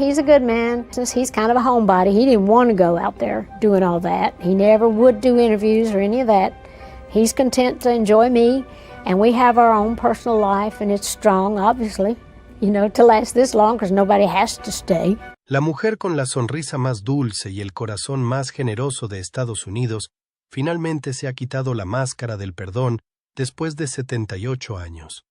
he's a good man. Since he's kind of a homebody, he didn't want to go out there doing all that. He never would do interviews or any of that. He's content to enjoy me, and we have our own personal life, and it's strong, obviously, to last this long, because nobody has to stay. La mujer con la sonrisa más dulce y el corazón más generoso de Estados Unidos finalmente se ha quitado la máscara del perdón después de 78 años.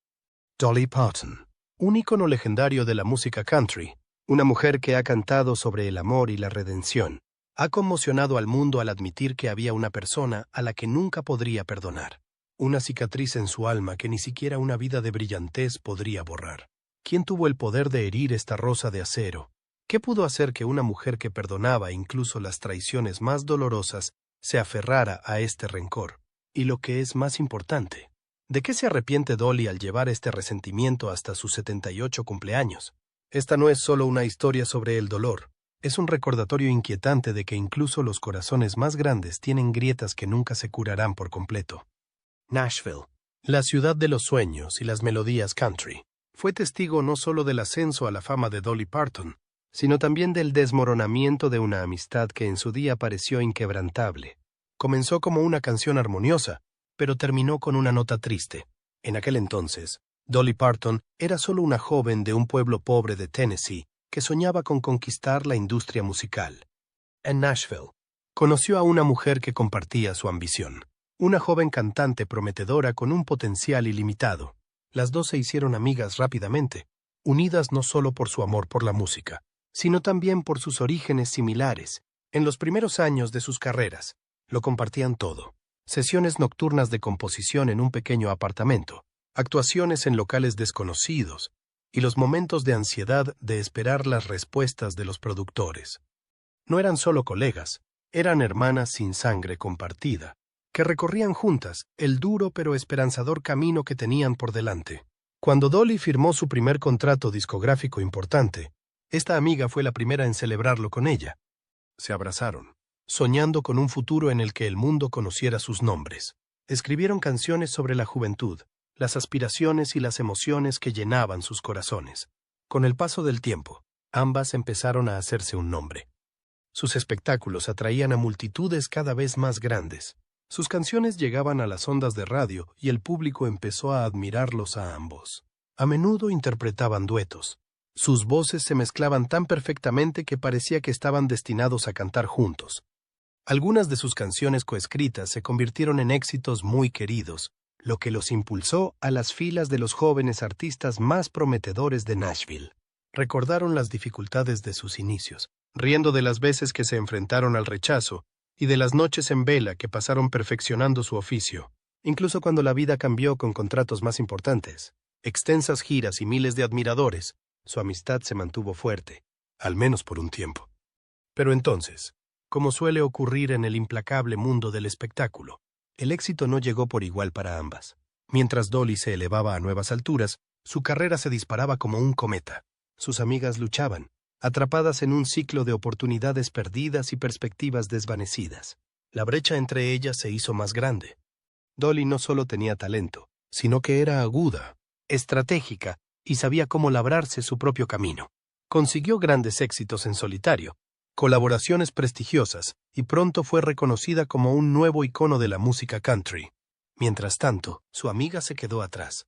Dolly Parton, un ícono legendario de la música country, una mujer que ha cantado sobre el amor y la redención, ha conmocionado al mundo al admitir que había una persona a la que nunca podría perdonar, una cicatriz en su alma que ni siquiera una vida de brillantez podría borrar. ¿Quién tuvo el poder de herir esta rosa de acero? ¿Qué pudo hacer que una mujer que perdonaba incluso las traiciones más dolorosas se aferrara a este rencor? Y lo que es más importante, ¿de qué se arrepiente Dolly al llevar este resentimiento hasta sus 78 cumpleaños? Esta no es solo una historia sobre el dolor, es un recordatorio inquietante de que incluso los corazones más grandes tienen grietas que nunca se curarán por completo. Nashville, la ciudad de los sueños y las melodías country, fue testigo no solo del ascenso a la fama de Dolly Parton, sino también del desmoronamiento de una amistad que en su día pareció inquebrantable. Comenzó como una canción armoniosa, pero terminó con una nota triste. En aquel entonces, Dolly Parton era solo una joven de un pueblo pobre de Tennessee que soñaba con conquistar la industria musical. En Nashville, conoció a una mujer que compartía su ambición, una joven cantante prometedora con un potencial ilimitado. Las dos se hicieron amigas rápidamente, unidas no solo por su amor por la música, sino también por sus orígenes similares. En los primeros años de sus carreras, lo compartían todo. Sesiones nocturnas de composición en un pequeño apartamento, actuaciones en locales desconocidos, y los momentos de ansiedad de esperar las respuestas de los productores. No eran solo colegas, eran hermanas sin sangre compartida, que recorrían juntas el duro pero esperanzador camino que tenían por delante. Cuando Dolly firmó su primer contrato discográfico importante, esta amiga fue la primera en celebrarlo con ella. Se abrazaron, soñando con un futuro en el que el mundo conociera sus nombres. Escribieron canciones sobre la juventud, las aspiraciones y las emociones que llenaban sus corazones. Con el paso del tiempo, ambas empezaron a hacerse un nombre. Sus espectáculos atraían a multitudes cada vez más grandes. Sus canciones llegaban a las ondas de radio y el público empezó a admirarlos a ambos. A menudo interpretaban duetos. Sus voces se mezclaban tan perfectamente que parecía que estaban destinados a cantar juntos. Algunas de sus canciones coescritas se convirtieron en éxitos muy queridos, lo que los impulsó a las filas de los jóvenes artistas más prometedores de Nashville. Recordaron las dificultades de sus inicios, riendo de las veces que se enfrentaron al rechazo y de las noches en vela que pasaron perfeccionando su oficio, incluso cuando la vida cambió con contratos más importantes, extensas giras y miles de admiradores. Su amistad se mantuvo fuerte, al menos por un tiempo. Pero entonces, como suele ocurrir en el implacable mundo del espectáculo, el éxito no llegó por igual para ambas. Mientras Dolly se elevaba a nuevas alturas, su carrera se disparaba como un cometa. Sus amigas luchaban, atrapadas en un ciclo de oportunidades perdidas y perspectivas desvanecidas. La brecha entre ellas se hizo más grande. Dolly no solo tenía talento, sino que era aguda, estratégica, y sabía cómo labrarse su propio camino. Consiguió grandes éxitos en solitario, colaboraciones prestigiosas, y pronto fue reconocida como un nuevo icono de la música country. Mientras tanto, su amiga se quedó atrás.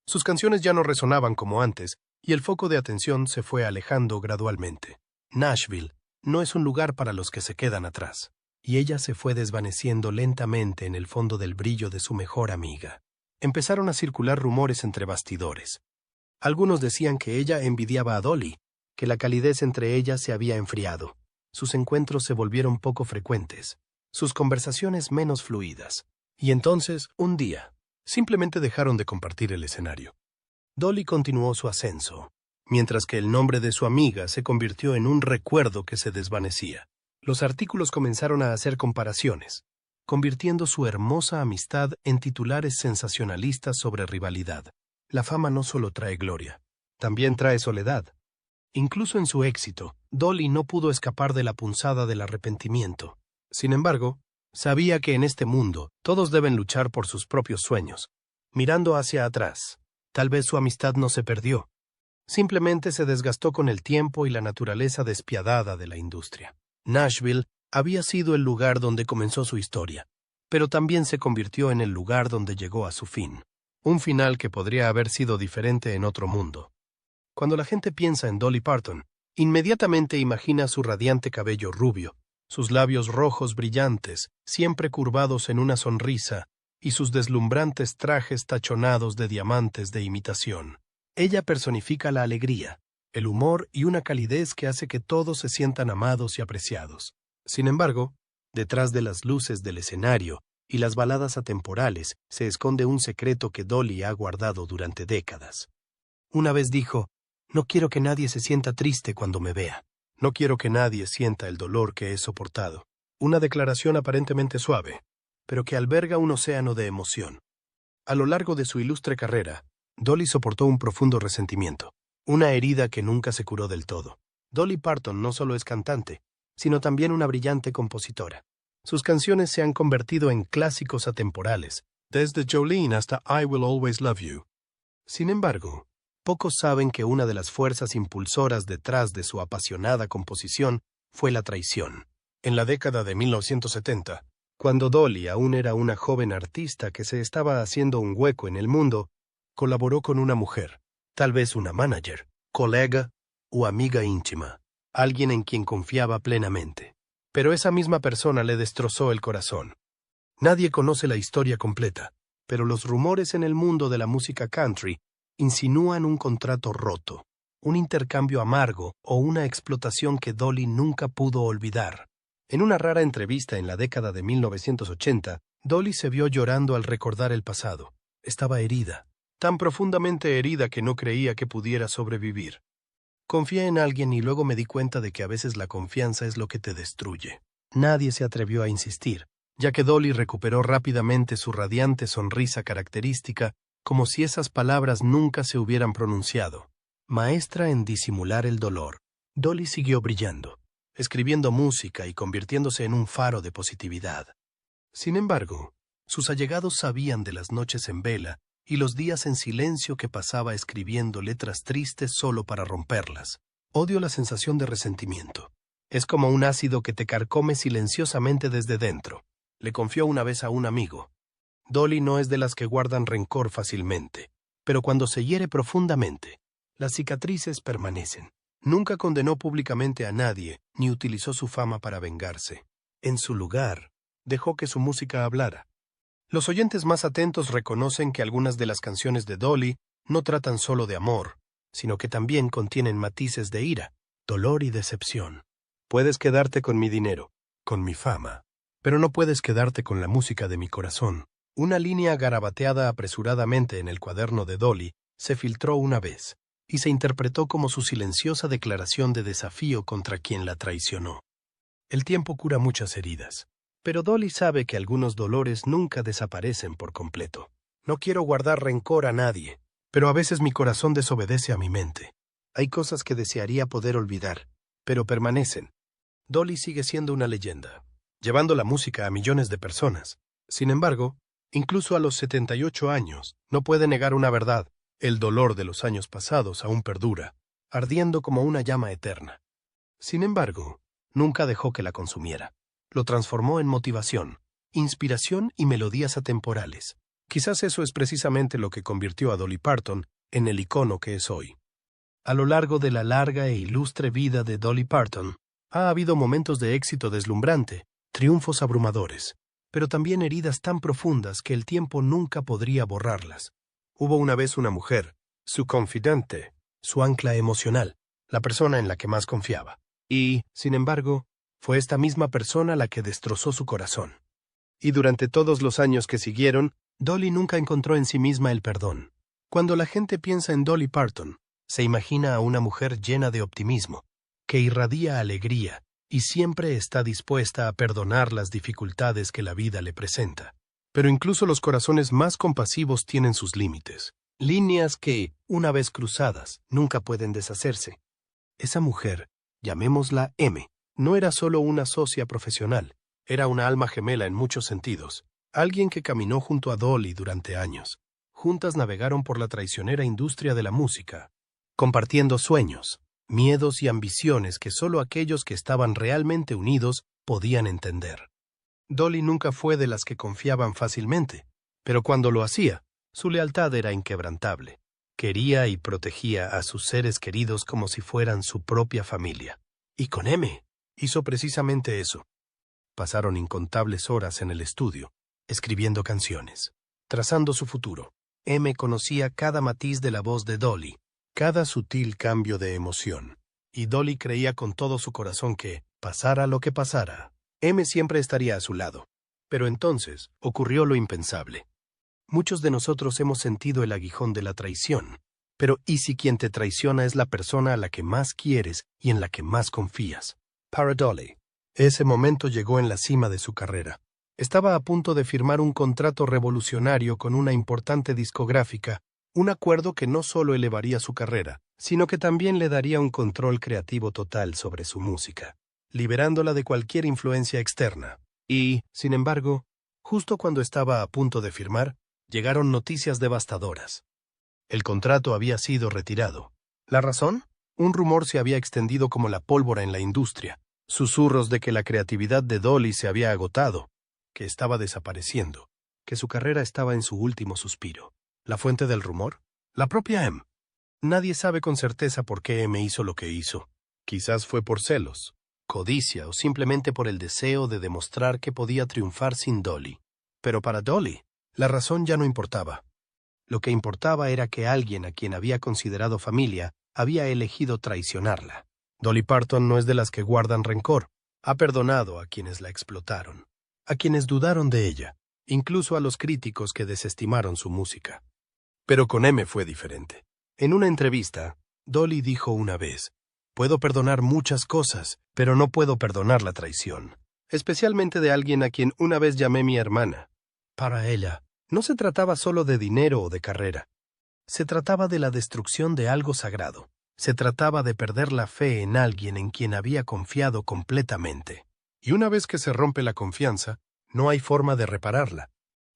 Sus canciones ya no resonaban como antes, y el foco de atención se fue alejando gradualmente. Nashville no es un lugar para los que se quedan atrás, y ella se fue desvaneciendo lentamente en el fondo del brillo de su mejor amiga. Empezaron a circular rumores entre bastidores. Algunos decían que ella envidiaba a Dolly, que la calidez entre ellas se había enfriado. Sus encuentros se volvieron poco frecuentes, sus conversaciones menos fluidas. Y entonces, un día, simplemente dejaron de compartir el escenario. Dolly continuó su ascenso, mientras que el nombre de su amiga se convirtió en un recuerdo que se desvanecía. Los artículos comenzaron a hacer comparaciones, convirtiendo su hermosa amistad en titulares sensacionalistas sobre rivalidad. La fama no solo trae gloria, también trae soledad. Incluso en su éxito, Dolly no pudo escapar de la punzada del arrepentimiento. Sin embargo, sabía que en este mundo todos deben luchar por sus propios sueños. Mirando hacia atrás, tal vez su amistad no se perdió. Simplemente se desgastó con el tiempo y la naturaleza despiadada de la industria. Nashville había sido el lugar donde comenzó su historia, pero también se convirtió en el lugar donde llegó a su fin. Un final que podría haber sido diferente en otro mundo. Cuando la gente piensa en Dolly Parton, inmediatamente imagina su radiante cabello rubio, sus labios rojos brillantes, siempre curvados en una sonrisa, y sus deslumbrantes trajes tachonados de diamantes de imitación. Ella personifica la alegría, el humor y una calidez que hace que todos se sientan amados y apreciados. Sin embargo, detrás de las luces del escenario y las baladas atemporales se esconde un secreto que Dolly ha guardado durante décadas. Una vez dijo: «No quiero que nadie se sienta triste cuando me vea. No quiero que nadie sienta el dolor que he soportado». Una declaración aparentemente suave, pero que alberga un océano de emoción. A lo largo de su ilustre carrera, Dolly soportó un profundo resentimiento, una herida que nunca se curó del todo. Dolly Parton no solo es cantante, sino también una brillante compositora. Sus canciones se han convertido en clásicos atemporales, desde Jolene hasta I Will Always Love You. Sin embargo, pocos saben que una de las fuerzas impulsoras detrás de su apasionada composición fue la traición. En la década de 1970, cuando Dolly aún era una joven artista que se estaba haciendo un hueco en el mundo, colaboró con una mujer, tal vez una manager, colega o amiga íntima, alguien en quien confiaba plenamente. Pero esa misma persona le destrozó el corazón. Nadie conoce la historia completa, pero los rumores en el mundo de la música country insinúan un contrato roto, un intercambio amargo o una explotación que Dolly nunca pudo olvidar. En una rara entrevista en la década de 1980, Dolly se vio llorando al recordar el pasado. Estaba herida, tan profundamente herida que no creía que pudiera sobrevivir. Confié en alguien y luego me di cuenta de que a veces la confianza es lo que te destruye. Nadie se atrevió a insistir, ya que Dolly recuperó rápidamente su radiante sonrisa característica, como si esas palabras nunca se hubieran pronunciado. Maestra en disimular el dolor, Dolly siguió brillando, escribiendo música y convirtiéndose en un faro de positividad. Sin embargo, sus allegados sabían de las noches en vela y los días en silencio que pasaba escribiendo letras tristes solo para romperlas. Odio la sensación de resentimiento. Es como un ácido que te carcome silenciosamente desde dentro. Le confió una vez a un amigo. Dolly no es de las que guardan rencor fácilmente, pero cuando se hiere profundamente, las cicatrices permanecen. Nunca condenó públicamente a nadie, ni utilizó su fama para vengarse. En su lugar, dejó que su música hablara. Los oyentes más atentos reconocen que algunas de las canciones de Dolly no tratan solo de amor, sino que también contienen matices de ira, dolor y decepción. Puedes quedarte con mi dinero, con mi fama, pero no puedes quedarte con la música de mi corazón. Una línea garabateada apresuradamente en el cuaderno de Dolly se filtró una vez, y se interpretó como su silenciosa declaración de desafío contra quien la traicionó. El tiempo cura muchas heridas, pero Dolly sabe que algunos dolores nunca desaparecen por completo. No quiero guardar rencor a nadie, pero a veces mi corazón desobedece a mi mente. Hay cosas que desearía poder olvidar, pero permanecen. Dolly sigue siendo una leyenda, llevando la música a millones de personas. Sin embargo, incluso a los 78 años, no puede negar una verdad. El dolor de los años pasados aún perdura, ardiendo como una llama eterna. Sin embargo, nunca dejó que la consumiera. Lo transformó en motivación, inspiración y melodías atemporales. Quizás eso es precisamente lo que convirtió a Dolly Parton en el icono que es hoy. A lo largo de la larga e ilustre vida de Dolly Parton, ha habido momentos de éxito deslumbrante, triunfos abrumadores, pero también heridas tan profundas que el tiempo nunca podría borrarlas. Hubo una vez una mujer, su confidente, su ancla emocional, la persona en la que más confiaba. Y, sin embargo, fue esta misma persona la que destrozó su corazón. Y durante todos los años que siguieron, Dolly nunca encontró en sí misma el perdón. Cuando la gente piensa en Dolly Parton, se imagina a una mujer llena de optimismo, que irradia alegría y siempre está dispuesta a perdonar las dificultades que la vida le presenta. Pero incluso los corazones más compasivos tienen sus límites. Líneas que, una vez cruzadas, nunca pueden deshacerse. Esa mujer, llamémosla M, no era solo una socia profesional, era una alma gemela en muchos sentidos, alguien que caminó junto a Dolly durante años. Juntas navegaron por la traicionera industria de la música, compartiendo sueños, miedos y ambiciones que solo aquellos que estaban realmente unidos podían entender. Dolly nunca fue de las que confiaban fácilmente, pero cuando lo hacía, su lealtad era inquebrantable. Quería y protegía a sus seres queridos como si fueran su propia familia. Y con M hizo precisamente eso. Pasaron incontables horas en el estudio, escribiendo canciones, trazando su futuro. M conocía cada matiz de la voz de Dolly, cada sutil cambio de emoción, y Dolly creía con todo su corazón que, pasara lo que pasara, M siempre estaría a su lado. Pero entonces ocurrió lo impensable. Muchos de nosotros hemos sentido el aguijón de la traición, pero ¿y si quien te traiciona es la persona a la que más quieres y en la que más confías? Para Dolly, ese momento llegó en la cima de su carrera. Estaba a punto de firmar un contrato revolucionario con una importante discográfica, un acuerdo que no solo elevaría su carrera, sino que también le daría un control creativo total sobre su música, liberándola de cualquier influencia externa. Y, sin embargo, justo cuando estaba a punto de firmar, llegaron noticias devastadoras. El contrato había sido retirado. ¿La razón? Un rumor se había extendido como la pólvora en la industria, susurros de que la creatividad de Dolly se había agotado, que estaba desapareciendo, que su carrera estaba en su último suspiro. ¿La fuente del rumor? La propia M. Nadie sabe con certeza por qué M hizo lo que hizo. Quizás fue por celos, codicia o simplemente por el deseo de demostrar que podía triunfar sin Dolly. Pero para Dolly, la razón ya no importaba. Lo que importaba era que alguien a quien había considerado familia había elegido traicionarla. Dolly Parton no es de las que guardan rencor. Ha perdonado a quienes la explotaron, a quienes dudaron de ella, incluso a los críticos que desestimaron su música. Pero con M fue diferente. En una entrevista, Dolly dijo una vez: «Puedo perdonar muchas cosas, pero no puedo perdonar la traición, especialmente de alguien a quien una vez llamé mi hermana». Para ella, no se trataba solo de dinero o de carrera. Se trataba de la destrucción de algo sagrado. Se trataba de perder la fe en alguien en quien había confiado completamente. Y una vez que se rompe la confianza, no hay forma de repararla.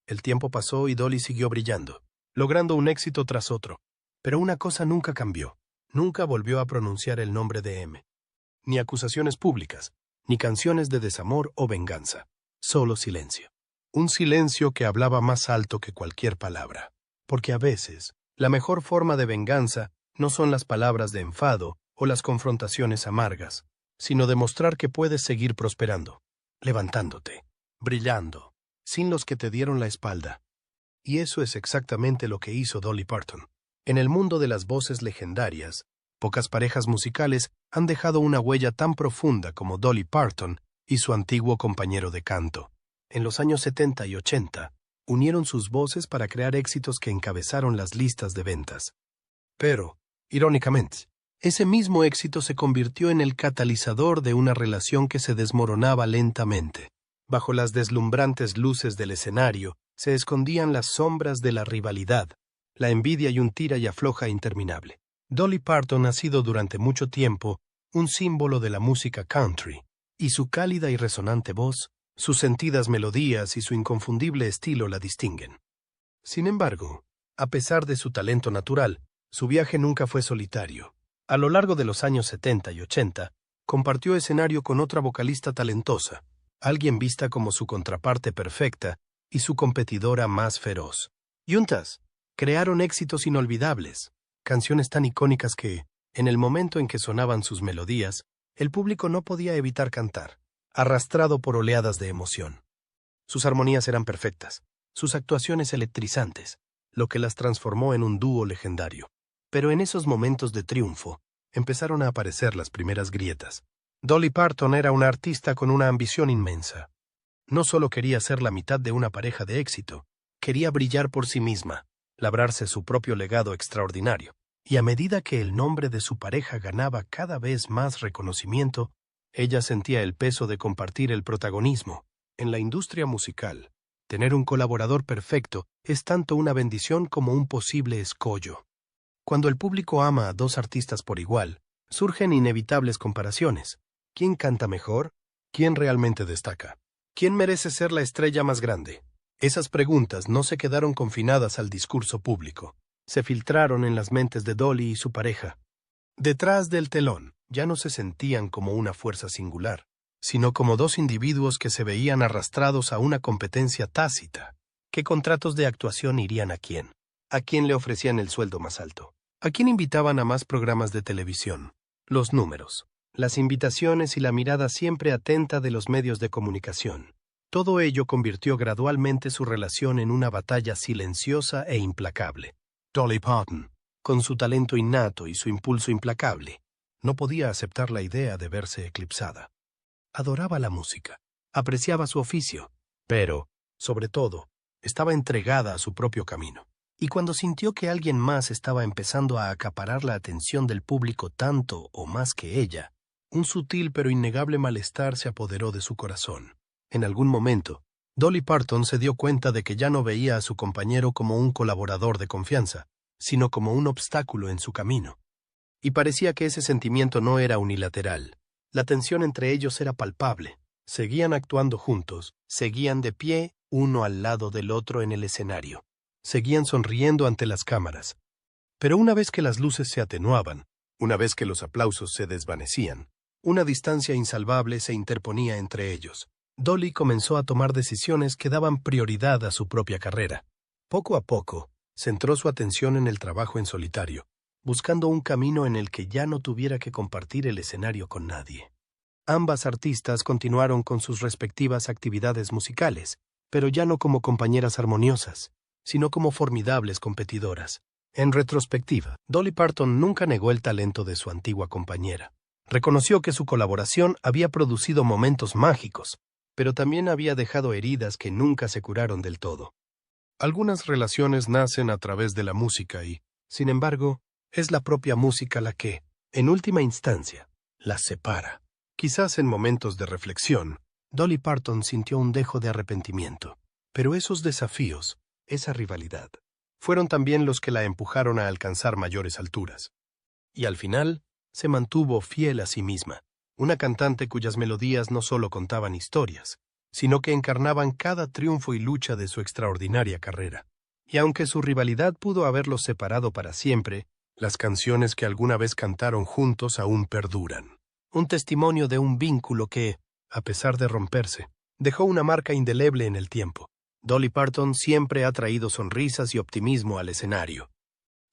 El tiempo pasó y Dolly siguió brillando, logrando un éxito tras otro. Pero una cosa nunca cambió. Nunca volvió a pronunciar el nombre de M. Ni acusaciones públicas, ni canciones de desamor o venganza. Solo silencio. Un silencio que hablaba más alto que cualquier palabra. Porque a veces, la mejor forma de venganza no son las palabras de enfado o las confrontaciones amargas, sino demostrar que puedes seguir prosperando, levantándote, brillando, sin los que te dieron la espalda. Y eso es exactamente lo que hizo Dolly Parton. En el mundo de las voces legendarias, pocas parejas musicales han dejado una huella tan profunda como Dolly Parton y su antiguo compañero de canto. En los años 70 y 80, unieron sus voces para crear éxitos que encabezaron las listas de ventas. Pero, irónicamente, ese mismo éxito se convirtió en el catalizador de una relación que se desmoronaba lentamente. Bajo las deslumbrantes luces del escenario se escondían las sombras de la rivalidad, la envidia y un tira y afloja interminable. Dolly Parton ha sido durante mucho tiempo un símbolo de la música country, y su cálida y resonante voz, sus sentidas melodías y su inconfundible estilo la distinguen. Sin embargo, a pesar de su talento natural, su viaje nunca fue solitario. A lo largo de los años 70 y 80, compartió escenario con otra vocalista talentosa, alguien vista como su contraparte perfecta y su competidora más feroz. Juntas, crearon éxitos inolvidables, canciones tan icónicas que, en el momento en que sonaban sus melodías, el público no podía evitar cantar, arrastrado por oleadas de emoción. Sus armonías eran perfectas, sus actuaciones electrizantes, lo que las transformó en un dúo legendario. Pero en esos momentos de triunfo, empezaron a aparecer las primeras grietas. Dolly Parton era una artista con una ambición inmensa. No solo quería ser la mitad de una pareja de éxito, quería brillar por sí misma, labrarse su propio legado extraordinario. Y a medida que el nombre de su pareja ganaba cada vez más reconocimiento, ella sentía el peso de compartir el protagonismo. En la industria musical, tener un colaborador perfecto es tanto una bendición como un posible escollo. Cuando el público ama a dos artistas por igual, surgen inevitables comparaciones. ¿Quién canta mejor? ¿Quién realmente destaca? ¿Quién merece ser la estrella más grande? Esas preguntas no se quedaron confinadas al discurso público. Se filtraron en las mentes de Dolly y su pareja. Detrás del telón, ya no se sentían como una fuerza singular, sino como dos individuos que se veían arrastrados a una competencia tácita. ¿Qué contratos de actuación irían a quién? ¿A quién le ofrecían el sueldo más alto? ¿A quién invitaban a más programas de televisión? Los números, las invitaciones y la mirada siempre atenta de los medios de comunicación. Todo ello convirtió gradualmente su relación en una batalla silenciosa e implacable. Dolly Parton, con su talento innato y su impulso implacable, no podía aceptar la idea de verse eclipsada. Adoraba la música, apreciaba su oficio, pero, sobre todo, estaba entregada a su propio camino. Y cuando sintió que alguien más estaba empezando a acaparar la atención del público tanto o más que ella, un sutil pero innegable malestar se apoderó de su corazón. En algún momento, Dolly Parton se dio cuenta de que ya no veía a su compañero como un colaborador de confianza, sino como un obstáculo en su camino. Y parecía que ese sentimiento no era unilateral. La tensión entre ellos era palpable. Seguían actuando juntos, seguían de pie uno al lado del otro en el escenario. Seguían sonriendo ante las cámaras. Pero una vez que las luces se atenuaban, una vez que los aplausos se desvanecían, una distancia insalvable se interponía entre ellos. Dolly comenzó a tomar decisiones que daban prioridad a su propia carrera. Poco a poco, centró su atención en el trabajo en solitario, buscando un camino en el que ya no tuviera que compartir el escenario con nadie. Ambas artistas continuaron con sus respectivas actividades musicales, pero ya no como compañeras armoniosas, sino como formidables competidoras. En retrospectiva, Dolly Parton nunca negó el talento de su antigua compañera. Reconoció que su colaboración había producido momentos mágicos, pero también había dejado heridas que nunca se curaron del todo. Algunas relaciones nacen a través de la música y, sin embargo, es la propia música la que, en última instancia, las separa. Quizás en momentos de reflexión, Dolly Parton sintió un dejo de arrepentimiento, pero esos desafíos, esa rivalidad, fueron también los que la empujaron a alcanzar mayores alturas. Y al final, se mantuvo fiel a sí misma, una cantante cuyas melodías no solo contaban historias, sino que encarnaban cada triunfo y lucha de su extraordinaria carrera. Y aunque su rivalidad pudo haberlos separado para siempre, las canciones que alguna vez cantaron juntos aún perduran. Un testimonio de un vínculo que, a pesar de romperse, dejó una marca indeleble en el tiempo. Dolly Parton siempre ha traído sonrisas y optimismo al escenario.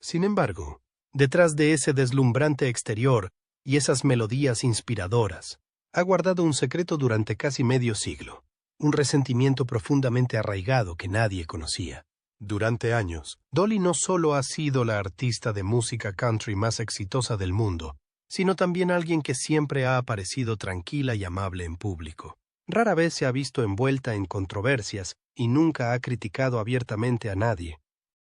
Sin embargo, detrás de ese deslumbrante exterior y esas melodías inspiradoras, ha guardado un secreto durante casi medio siglo, un resentimiento profundamente arraigado que nadie conocía. Durante años, Dolly no solo ha sido la artista de música country más exitosa del mundo, sino también alguien que siempre ha aparecido tranquila y amable en público. Rara vez se ha visto envuelta en controversias y nunca ha criticado abiertamente a nadie.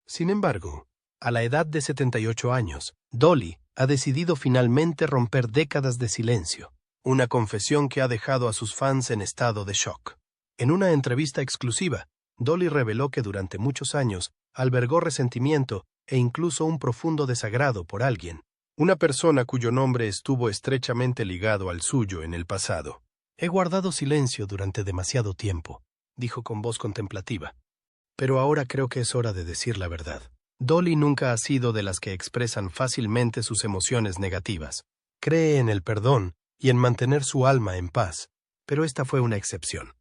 Sin embargo, a la edad de 78 años, Dolly ha decidido finalmente romper décadas de silencio, una confesión que ha dejado a sus fans en estado de shock. En una entrevista exclusiva, Dolly reveló que durante muchos años albergó resentimiento e incluso un profundo desagrado por alguien, una persona cuyo nombre estuvo estrechamente ligado al suyo en el pasado. He guardado silencio durante demasiado tiempo, dijo con voz contemplativa. Pero ahora creo que es hora de decir la verdad. Dolly nunca ha sido de las que expresan fácilmente sus emociones negativas. Cree en el perdón y en mantener su alma en paz, pero esta fue una excepción.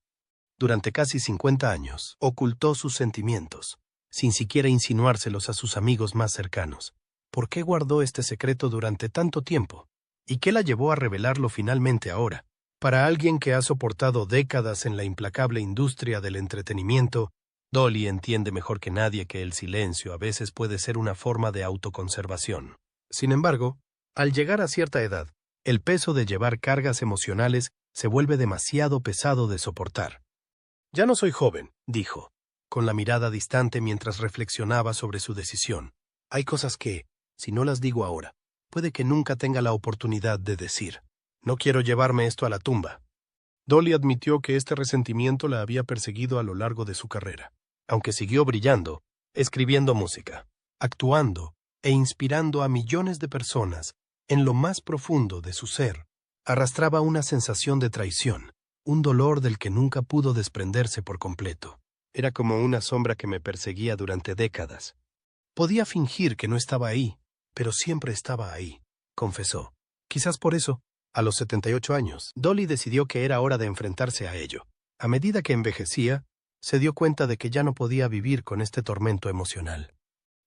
Durante casi 50 años, ocultó sus sentimientos, sin siquiera insinuárselos a sus amigos más cercanos. ¿Por qué guardó este secreto durante tanto tiempo? ¿Y qué la llevó a revelarlo finalmente ahora? Para alguien que ha soportado décadas en la implacable industria del entretenimiento, Dolly entiende mejor que nadie que el silencio a veces puede ser una forma de autoconservación. Sin embargo, al llegar a cierta edad, el peso de llevar cargas emocionales se vuelve demasiado pesado de soportar. Ya no soy joven, dijo, con la mirada distante mientras reflexionaba sobre su decisión. Hay cosas que, si no las digo ahora, puede que nunca tenga la oportunidad de decir. No quiero llevarme esto a la tumba. Dolly admitió que este resentimiento la había perseguido a lo largo de su carrera, aunque siguió brillando, escribiendo música, actuando e inspirando a millones de personas. En lo más profundo de su ser, arrastraba una sensación de traición, un dolor del que nunca pudo desprenderse por completo. Era como una sombra que me perseguía durante décadas. Podía fingir que no estaba ahí, pero siempre estaba ahí. confesó. Quizás por eso, a los 78 años, Dolly decidió que era hora de enfrentarse a ello. A medida que envejecía, se dio cuenta de que ya no podía vivir con este tormento emocional.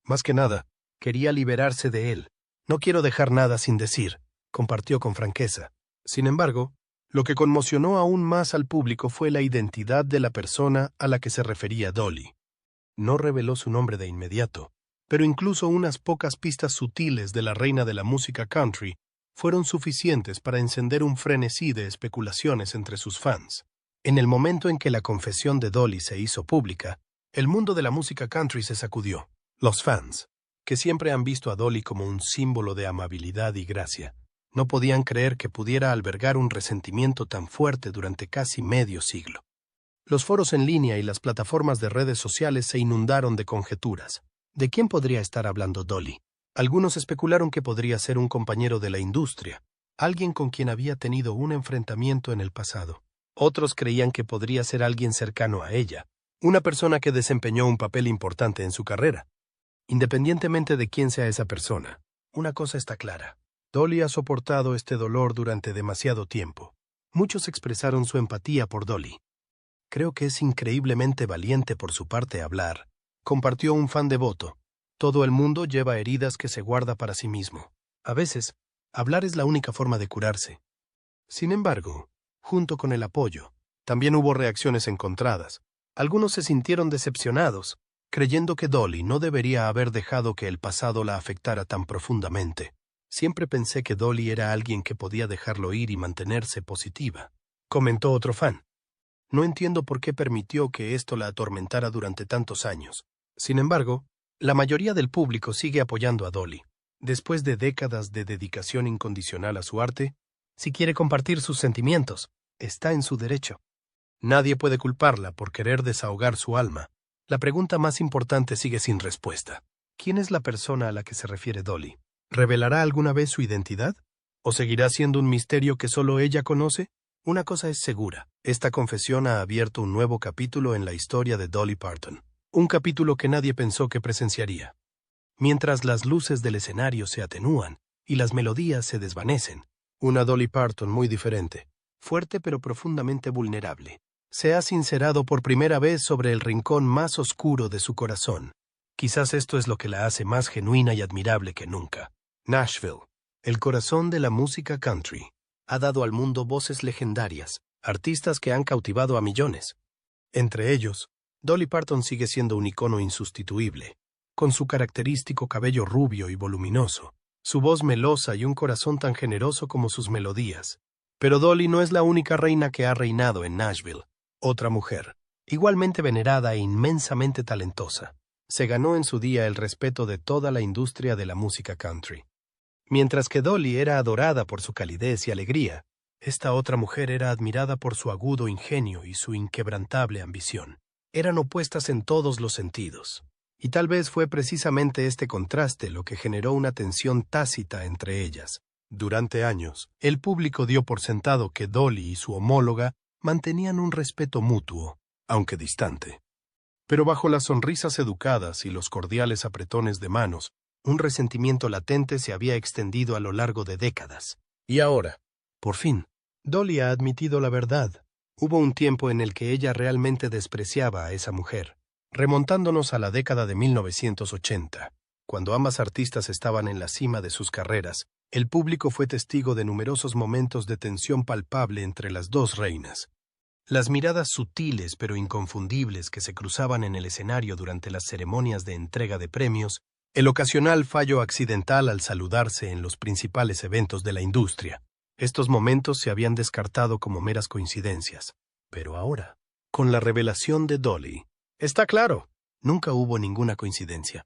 Más que nada, quería liberarse de él. No quiero dejar nada sin decir, compartió con franqueza. Sin embargo, lo que conmocionó aún más al público fue la identidad de la persona a la que se refería Dolly. No reveló su nombre de inmediato, pero incluso unas pocas pistas sutiles de la reina de la música country fueron suficientes para encender un frenesí de especulaciones entre sus fans. En el momento en que la confesión de Dolly se hizo pública, el mundo de la música country se sacudió. Los fans, que siempre han visto a Dolly como un símbolo de amabilidad y gracia, no podían creer que pudiera albergar un resentimiento tan fuerte durante casi medio siglo. Los foros en línea y las plataformas de redes sociales se inundaron de conjeturas. ¿De quién podría estar hablando Dolly? Algunos especularon que podría ser un compañero de la industria, alguien con quien había tenido un enfrentamiento en el pasado. Otros creían que podría ser alguien cercano a ella, una persona que desempeñó un papel importante en su carrera. Independientemente de quién sea esa persona, una cosa está clara. Dolly ha soportado este dolor durante demasiado tiempo. Muchos expresaron su empatía por Dolly. Creo que es increíblemente valiente por su parte hablar, compartió un fan devoto. Todo el mundo lleva heridas que se guarda para sí mismo. A veces, hablar es la única forma de curarse. Sin embargo, junto con el apoyo, también hubo reacciones encontradas. Algunos se sintieron decepcionados, creyendo que Dolly no debería haber dejado que el pasado la afectara tan profundamente. Siempre pensé que Dolly era alguien que podía dejarlo ir y mantenerse positiva, comentó otro fan. No entiendo por qué permitió que esto la atormentara durante tantos años. Sin embargo, la mayoría del público sigue apoyando a Dolly. Después de décadas de dedicación incondicional a su arte, si quiere compartir sus sentimientos, está en su derecho. Nadie puede culparla por querer desahogar su alma. La pregunta más importante sigue sin respuesta. ¿Quién es la persona a la que se refiere Dolly? ¿Revelará alguna vez su identidad? ¿O seguirá siendo un misterio que solo ella conoce? Una cosa es segura, esta confesión ha abierto un nuevo capítulo en la historia de Dolly Parton. Un capítulo que nadie pensó que presenciaría. Mientras las luces del escenario se atenúan y las melodías se desvanecen, una Dolly Parton muy diferente, fuerte pero profundamente vulnerable, se ha sincerado por primera vez sobre el rincón más oscuro de su corazón. Quizás esto es lo que la hace más genuina y admirable que nunca. Nashville, el corazón de la música country, ha dado al mundo voces legendarias, artistas que han cautivado a millones. Entre ellos, Dolly Parton sigue siendo un icono insustituible, con su característico cabello rubio y voluminoso, su voz melosa y un corazón tan generoso como sus melodías. Pero Dolly no es la única reina que ha reinado en Nashville. Otra mujer, igualmente venerada e inmensamente talentosa, se ganó en su día el respeto de toda la industria de la música country. Mientras que Dolly era adorada por su calidez y alegría, esta otra mujer era admirada por su agudo ingenio y su inquebrantable ambición. Eran opuestas en todos los sentidos, y tal vez fue precisamente este contraste lo que generó una tensión tácita entre ellas. Durante años, el público dio por sentado que Dolly y su homóloga mantenían un respeto mutuo, aunque distante. Pero bajo las sonrisas educadas y los cordiales apretones de manos, un resentimiento latente se había extendido a lo largo de décadas. Y ahora, por fin, Dolly ha admitido la verdad. Hubo un tiempo en el que ella realmente despreciaba a esa mujer, remontándonos a la década de 1980. Cuando ambas artistas estaban en la cima de sus carreras, el público fue testigo de numerosos momentos de tensión palpable entre las dos reinas. Las miradas sutiles pero inconfundibles que se cruzaban en el escenario durante las ceremonias de entrega de premios, el ocasional fallo accidental al saludarse en los principales eventos de la industria. Estos momentos se habían descartado como meras coincidencias. Pero ahora, con la revelación de Dolly, está claro, nunca hubo ninguna coincidencia.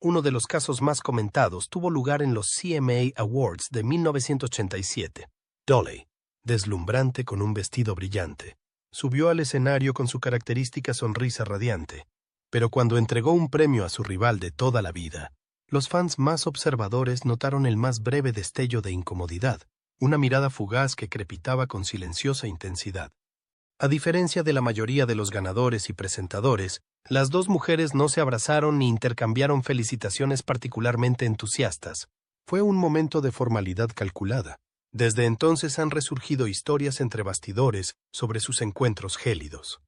Uno de los casos más comentados tuvo lugar en los CMA Awards de 1987. Dolly, deslumbrante con un vestido brillante, subió al escenario con su característica sonrisa radiante, pero cuando entregó un premio a su rival de toda la vida, los fans más observadores notaron el más breve destello de incomodidad, una mirada fugaz que crepitaba con silenciosa intensidad. A diferencia de la mayoría de los ganadores y presentadores, las dos mujeres no se abrazaron ni intercambiaron felicitaciones particularmente entusiastas. Fue un momento de formalidad calculada. Desde entonces han resurgido historias entre bastidores sobre sus encuentros gélidos.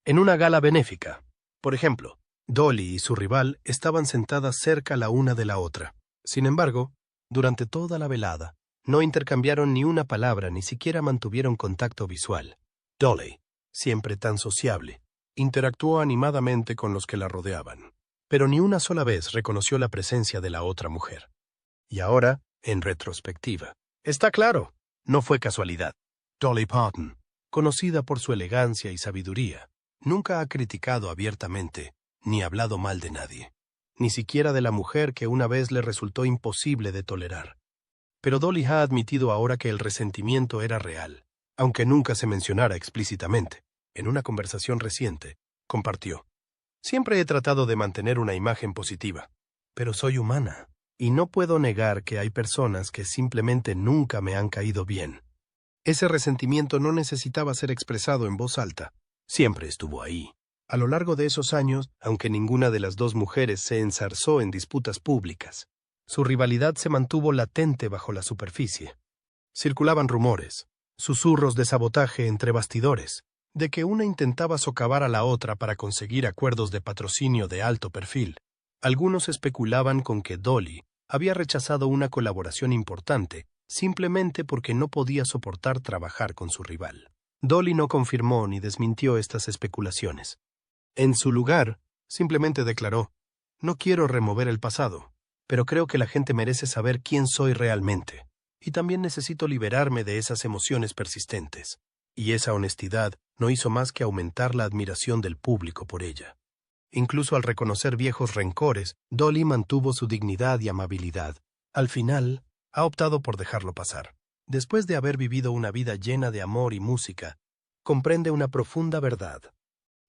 En una gala benéfica, por ejemplo, Dolly y su rival estaban sentadas cerca la una de la otra. Sin embargo, durante toda la velada, no intercambiaron ni una palabra, ni siquiera mantuvieron contacto visual. Dolly, siempre tan sociable, interactuó animadamente con los que la rodeaban, pero ni una sola vez reconoció la presencia de la otra mujer. Y ahora, en retrospectiva, está claro, no fue casualidad. Dolly Parton, conocida por su elegancia y sabiduría, nunca ha criticado abiertamente ni hablado mal de nadie, ni siquiera de la mujer que una vez le resultó imposible de tolerar. Pero Dolly ha admitido ahora que el resentimiento era real, aunque nunca se mencionara explícitamente. En una conversación reciente, compartió: «Siempre he tratado de mantener una imagen positiva, pero soy humana, y no puedo negar que hay personas que simplemente nunca me han caído bien. Ese resentimiento no necesitaba ser expresado en voz alta, siempre estuvo ahí. A lo largo de esos años, aunque ninguna de las dos mujeres se enzarzó en disputas públicas, su rivalidad se mantuvo latente bajo la superficie. Circulaban rumores, susurros de sabotaje entre bastidores, de que una intentaba socavar a la otra para conseguir acuerdos de patrocinio de alto perfil. Algunos especulaban con que Dolly había rechazado una colaboración importante simplemente porque no podía soportar trabajar con su rival. Dolly no confirmó ni desmintió estas especulaciones. En su lugar, simplemente declaró: «No quiero remover el pasado, pero creo que la gente merece saber quién soy realmente, y también necesito liberarme de esas emociones persistentes». Y esa honestidad no hizo más que aumentar la admiración del público por ella. Incluso al reconocer viejos rencores, Dolly mantuvo su dignidad y amabilidad. Al final, ha optado por dejarlo pasar. Después de haber vivido una vida llena de amor y música, comprende una profunda verdad.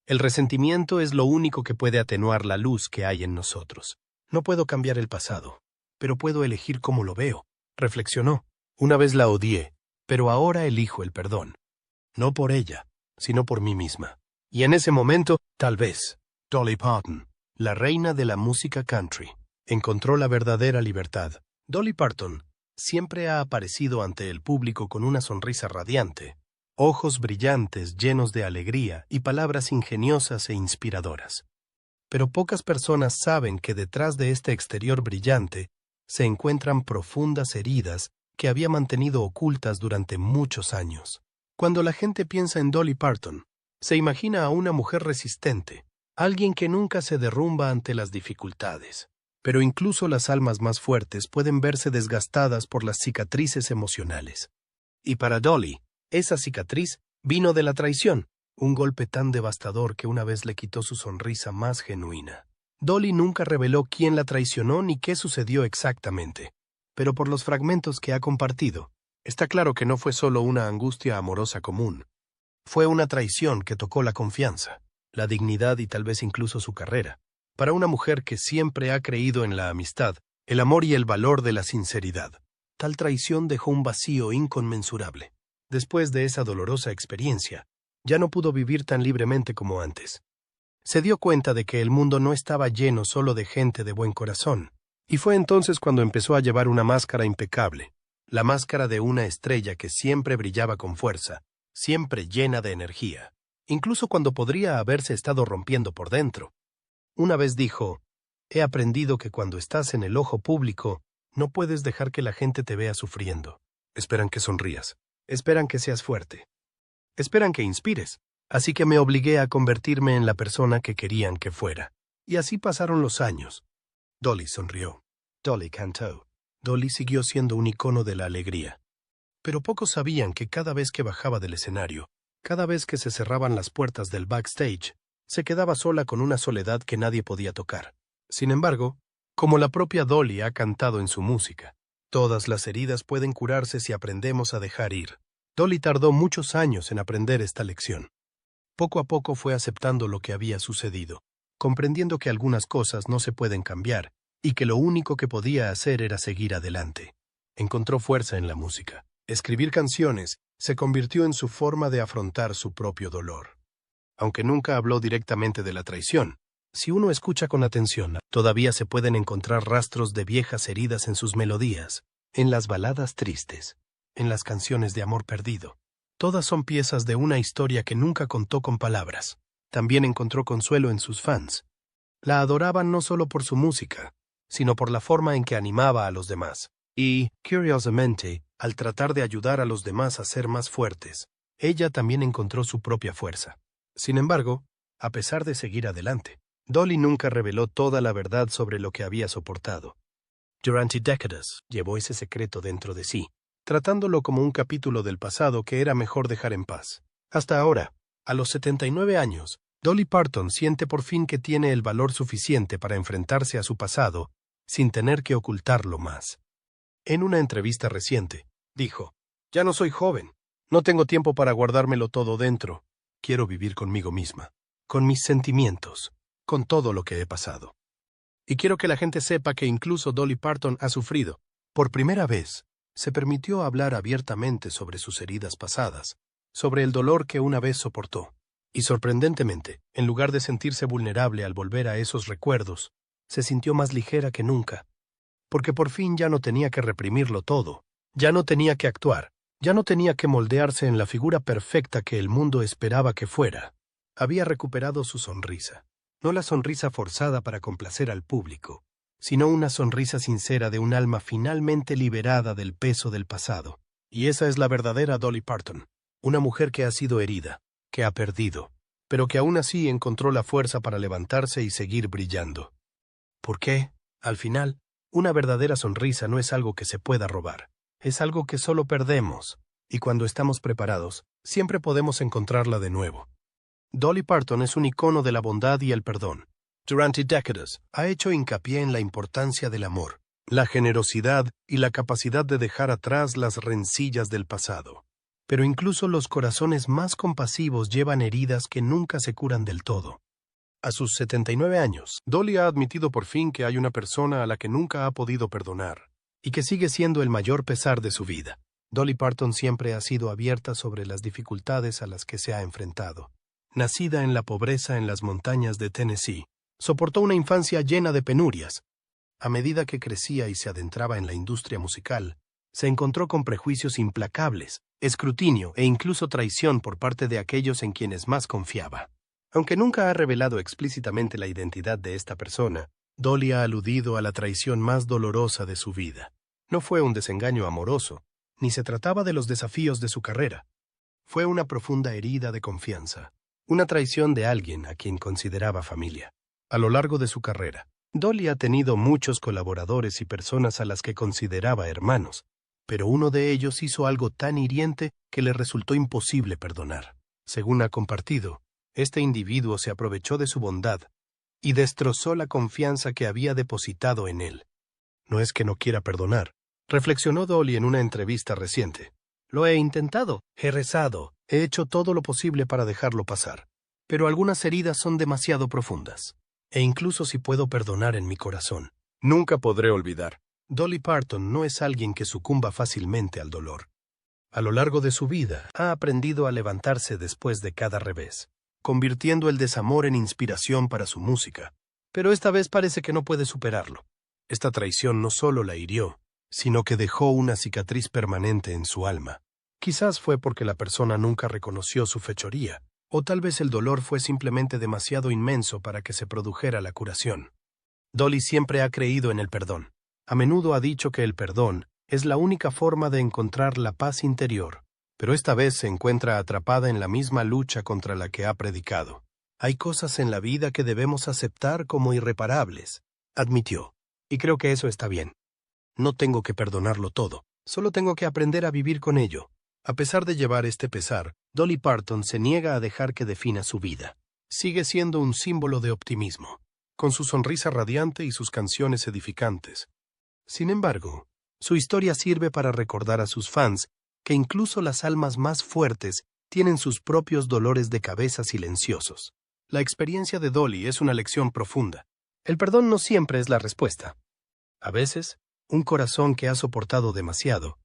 El resentimiento es lo único que puede atenuar la luz que hay en nosotros. No puedo cambiar el pasado, pero puedo elegir cómo lo veo, reflexionó. Una vez la odié, pero ahora elijo el perdón. No por ella, sino por mí misma. Y en ese momento, tal vez, Dolly Parton, la reina de la música country, encontró la verdadera libertad. Dolly Parton siempre ha aparecido ante el público con una sonrisa radiante, ojos brillantes llenos de alegría y palabras ingeniosas e inspiradoras. Pero pocas personas saben que detrás de este exterior brillante se encuentran profundas heridas que había mantenido ocultas durante muchos años. Cuando la gente piensa en Dolly Parton, se imagina a una mujer resistente, alguien que nunca se derrumba ante las dificultades. Pero incluso las almas más fuertes pueden verse desgastadas por las cicatrices emocionales. Y para Dolly, esa cicatriz vino de la traición, un golpe tan devastador que una vez le quitó su sonrisa más genuina. Dolly nunca reveló quién la traicionó ni qué sucedió exactamente, pero por los fragmentos que ha compartido, está claro que no fue solo una angustia amorosa común. Fue una traición que tocó la confianza, la dignidad y tal vez incluso su carrera. Para una mujer que siempre ha creído en la amistad, el amor y el valor de la sinceridad, tal traición dejó un vacío inconmensurable. Después de esa dolorosa experiencia, ya no pudo vivir tan libremente como antes. Se dio cuenta de que el mundo no estaba lleno solo de gente de buen corazón, y fue entonces cuando empezó a llevar una máscara impecable. La máscara de una estrella que siempre brillaba con fuerza, siempre llena de energía, incluso cuando podría haberse estado rompiendo por dentro. Una vez dijo: «He aprendido que cuando estás en el ojo público, no puedes dejar que la gente te vea sufriendo. Esperan que sonrías, esperan que seas fuerte, esperan que inspires. Así que me obligué a convertirme en la persona que querían que fuera». Y así pasaron los años. Dolly sonrió. Dolly cantó. Dolly siguió siendo un icono de la alegría. Pero pocos sabían que cada vez que bajaba del escenario, cada vez que se cerraban las puertas del backstage, se quedaba sola con una soledad que nadie podía tocar. Sin embargo, como la propia Dolly ha cantado en su música, todas las heridas pueden curarse si aprendemos a dejar ir. Dolly tardó muchos años en aprender esta lección. Poco a poco fue aceptando lo que había sucedido, comprendiendo que algunas cosas no se pueden cambiar, y que lo único que podía hacer era seguir adelante. Encontró fuerza en la música. Escribir canciones se convirtió en su forma de afrontar su propio dolor. Aunque nunca habló directamente de la traición, si uno escucha con atención Todavía se pueden encontrar rastros de viejas heridas en sus melodías, en las baladas tristes, en las canciones de amor perdido. Todas son piezas de una historia que nunca contó con palabras. También encontró consuelo en sus fans. La adoraban no solo por su música, sino por la forma en que animaba a los demás. Y, curiosamente, al tratar de ayudar a los demás a ser más fuertes, ella también encontró su propia fuerza. Sin embargo, a pesar de seguir adelante, Dolly nunca reveló toda la verdad sobre lo que había soportado. Durante décadas llevó ese secreto dentro de sí, tratándolo como un capítulo del pasado que era mejor dejar en paz. Hasta ahora, a los 79 años, Dolly Parton siente por fin que tiene el valor suficiente para enfrentarse a su pasado sin tener que ocultarlo más. En una entrevista reciente, dijo: «Ya no soy joven, no tengo tiempo para guardármelo todo dentro. Quiero vivir conmigo misma, con mis sentimientos, con todo lo que he pasado. Y quiero que la gente sepa que incluso Dolly Parton ha sufrido». Por primera vez, se permitió hablar abiertamente sobre sus heridas pasadas, sobre el dolor que una vez soportó. Y sorprendentemente, en lugar de sentirse vulnerable al volver a esos recuerdos, se sintió más ligera que nunca, porque por fin ya no tenía que reprimirlo todo, ya no tenía que actuar, ya no tenía que moldearse en la figura perfecta que el mundo esperaba que fuera. Había recuperado su sonrisa, no la sonrisa forzada para complacer al público, sino una sonrisa sincera de un alma finalmente liberada del peso del pasado. Y esa es la verdadera Dolly Parton, una mujer que ha sido herida, que ha perdido, pero que aún así encontró la fuerza para levantarse y seguir brillando. ¿Por qué? Al final, una verdadera sonrisa no es algo que se pueda robar, es algo que solo perdemos, y cuando estamos preparados, siempre podemos encontrarla de nuevo. Dolly Parton es un icono de la bondad y el perdón. Durante décadas, ha hecho hincapié en la importancia del amor, la generosidad y la capacidad de dejar atrás las rencillas del pasado. Pero incluso los corazones más compasivos llevan heridas que nunca se curan del todo. A sus 79 años, Dolly ha admitido por fin que hay una persona a la que nunca ha podido perdonar, y que sigue siendo el mayor pesar de su vida. Dolly Parton siempre ha sido abierta sobre las dificultades a las que se ha enfrentado. Nacida en la pobreza en las montañas de Tennessee, soportó una infancia llena de penurias. A medida que crecía y se adentraba en la industria musical, se encontró con prejuicios implacables, escrutinio e incluso traición por parte de aquellos en quienes más confiaba. Aunque nunca ha revelado explícitamente la identidad de esta persona, Dolly ha aludido a la traición más dolorosa de su vida. No fue un desengaño amoroso, ni se trataba de los desafíos de su carrera. Fue una profunda herida de confianza, una traición de alguien a quien consideraba familia. A lo largo de su carrera, Dolly ha tenido muchos colaboradores y personas a las que consideraba hermanos, pero uno de ellos hizo algo tan hiriente que le resultó imposible perdonar. Según ha compartido, este individuo se aprovechó de su bondad y destrozó la confianza que había depositado en él. No es que no quiera perdonar, reflexionó Dolly en una entrevista reciente. Lo he intentado, he rezado, he hecho todo lo posible para dejarlo pasar, pero algunas heridas son demasiado profundas. E incluso si puedo perdonar en mi corazón, nunca podré olvidar. Dolly Parton no es alguien que sucumba fácilmente al dolor. A lo largo de su vida, ha aprendido a levantarse después de cada revés, convirtiendo el desamor en inspiración para su música. Pero esta vez parece que no puede superarlo. Esta traición no solo la hirió, sino que dejó una cicatriz permanente en su alma. Quizás fue porque la persona nunca reconoció su fechoría, o tal vez el dolor fue simplemente demasiado inmenso para que se produjera la curación. Dolly siempre ha creído en el perdón. A menudo ha dicho que el perdón es la única forma de encontrar la paz interior, pero esta vez se encuentra atrapada en la misma lucha contra la que ha predicado. Hay cosas en la vida que debemos aceptar como irreparables, admitió, y creo que eso está bien. No tengo que perdonarlo todo, solo tengo que aprender a vivir con ello. A pesar de llevar este pesar, Dolly Parton se niega a dejar que defina su vida. Sigue siendo un símbolo de optimismo, con su sonrisa radiante y sus canciones edificantes. Sin embargo, su historia sirve para recordar a sus fans que incluso las almas más fuertes tienen sus propios dolores de cabeza silenciosos. La experiencia de Dolly es una lección profunda. El perdón no siempre es la respuesta. A veces, un corazón que ha soportado demasiado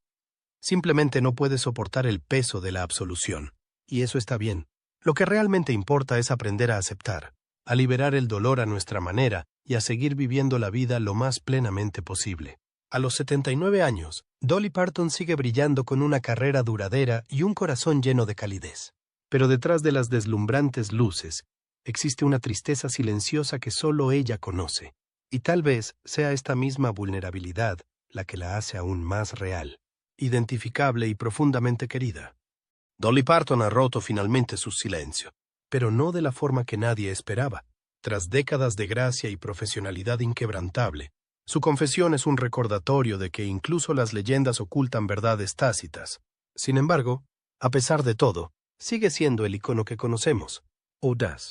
simplemente no puede soportar el peso de la absolución, y eso está bien. Lo que realmente importa es aprender a aceptar, a liberar el dolor a nuestra manera y a seguir viviendo la vida lo más plenamente posible. A los 79 años, Dolly Parton sigue brillando con una carrera duradera y un corazón lleno de calidez. Pero detrás de las deslumbrantes luces, existe una tristeza silenciosa que solo ella conoce, y tal vez sea esta misma vulnerabilidad la que la hace aún más real, identificable y profundamente querida. Dolly Parton ha roto finalmente su silencio, pero no de la forma que nadie esperaba. Tras décadas de gracia y profesionalidad inquebrantable, su confesión es un recordatorio de que incluso las leyendas ocultan verdades tácitas. Sin embargo, a pesar de todo, sigue siendo el icono que conocemos, audaz,